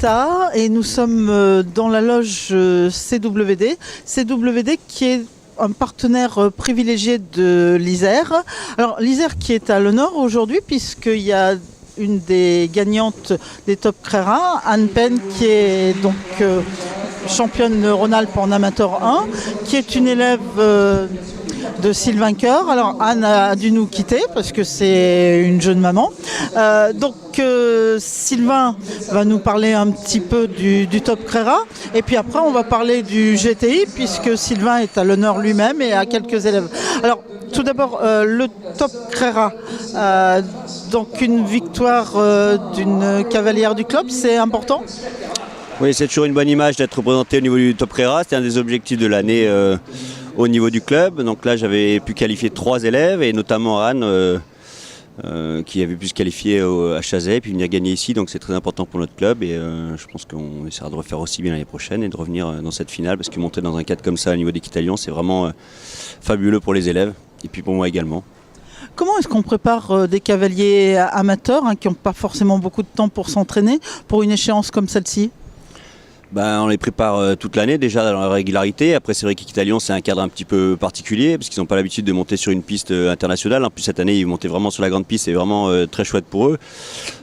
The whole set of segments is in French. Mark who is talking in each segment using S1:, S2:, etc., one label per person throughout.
S1: Rita et nous sommes dans la loge CWD. CWD qui est un partenaire privilégié de l'Isère. Alors l'Isère qui est à l'honneur aujourd'hui puisqu'il y a une des gagnantes des Top Crera, Anne Penn, qui est donc championne Rhône-Alpes en amateur 1, qui est une élève de Sylvain Coeur. Alors Anne a dû nous quitter parce que c'est une jeune maman. Sylvain va nous parler un petit peu du Top Crera et puis après on va parler du GTI puisque Sylvain est à l'honneur lui-même et a quelques élèves. Alors tout d'abord le Top Crera, donc une victoire d'une cavalière du club, c'est important?
S2: Oui, c'est toujours une bonne image d'être représenté au niveau du Top Crera. C'était un des objectifs de l'année au niveau du club. Donc là, j'avais pu qualifier 3 élèves et notamment Anne qui avait pu se qualifier à Chazay et puis venir gagner ici. Donc c'est très important pour notre club et je pense qu'on essaiera de refaire aussi bien l'année prochaine et de revenir dans cette finale parce que monter dans un cadre comme ça au niveau d'Équitalion, c'est vraiment fabuleux pour les élèves et puis pour moi également.
S1: Comment est-ce qu'on prépare des cavaliers amateurs qui n'ont pas forcément beaucoup de temps pour s'entraîner pour une échéance comme celle-ci?
S2: On les prépare toute l'année déjà dans la régularité. Après c'est vrai qu'Équitalion c'est un cadre un petit peu particulier parce qu'ils n'ont pas l'habitude de monter sur une piste internationale. En plus cette année ils montaient vraiment sur la grande piste, c'est vraiment très chouette pour eux.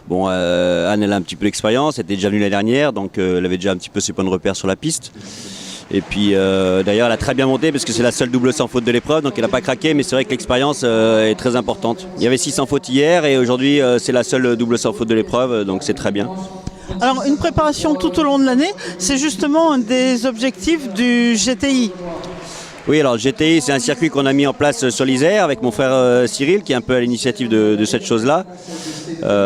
S2: Bon, Anne elle a un petit peu d'expérience, elle était déjà venue l'année dernière donc elle avait déjà un petit peu ses points de repère sur la piste. Et puis d'ailleurs elle a très bien monté parce que c'est la seule double sans faute de l'épreuve donc elle n'a pas craqué, mais c'est vrai que l'expérience est très importante. Il y avait 6 sans faute hier et aujourd'hui c'est la seule double sans faute de l'épreuve donc c'est très bien.
S1: Alors une préparation tout au long de l'année, c'est justement un des objectifs du GTI.
S2: Oui, alors le GTI c'est un circuit qu'on a mis en place sur l'Isère avec mon frère Cyril qui est un peu à l'initiative de cette chose-là.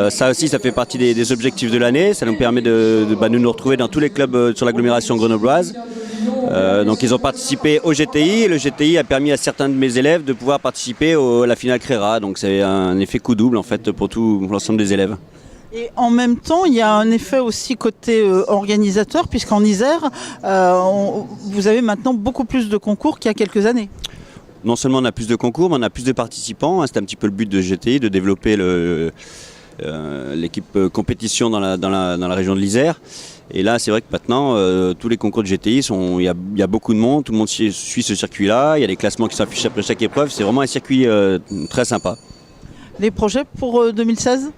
S2: Ça aussi ça fait partie des objectifs de l'année, ça nous permet de nous retrouver dans tous les clubs sur l'agglomération grenobloise. Donc ils ont participé au GTI et le GTI a permis à certains de mes élèves de pouvoir participer à la finale Crera. Donc c'est un effet coup double en fait pour l'ensemble des élèves.
S1: Et en même temps, il y a un effet aussi côté organisateur, puisqu'en Isère, vous avez maintenant beaucoup plus de concours qu'il y a quelques années.
S2: Non seulement on a plus de concours, mais on a plus de participants. C'est un petit peu le but de GTI, de développer l'équipe compétition dans la région de l'Isère. Et là, c'est vrai que maintenant, tous les concours de GTI, il y a beaucoup de monde, tout le monde suit ce circuit-là. Il y a des classements qui s'affichent après chaque épreuve. C'est vraiment un circuit très sympa. Les
S1: projets pour 2016 ?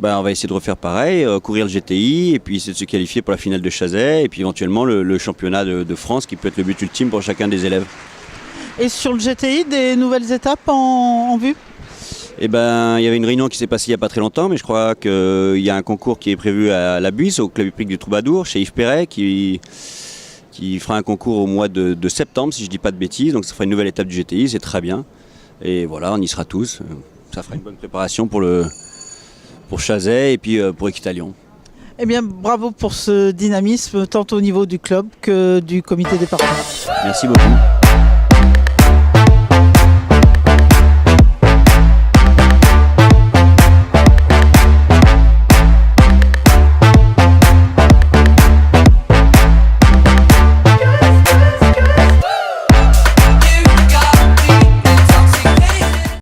S2: On va essayer de refaire pareil, courir le GTI et puis essayer de se qualifier pour la finale de Chazay et puis éventuellement le championnat de France qui peut être le but ultime pour chacun des élèves.
S1: Et sur le GTI, des nouvelles étapes en vue ?
S2: Il y avait une réunion qui s'est passée il n'y a pas très longtemps, mais je crois qu'il y a un concours qui est prévu à la Buisse, au club hippique du Troubadour, chez Yves Perret, qui fera un concours au mois de septembre, si je ne dis pas de bêtises. Donc ça fera une nouvelle étape du GTI, c'est très bien. Et voilà, on y sera tous. Ça fera une bonne préparation pour Chazay et puis pour Équitalion.
S1: Eh bien, bravo pour ce dynamisme, tant au niveau du club que du comité départemental.
S2: Merci beaucoup.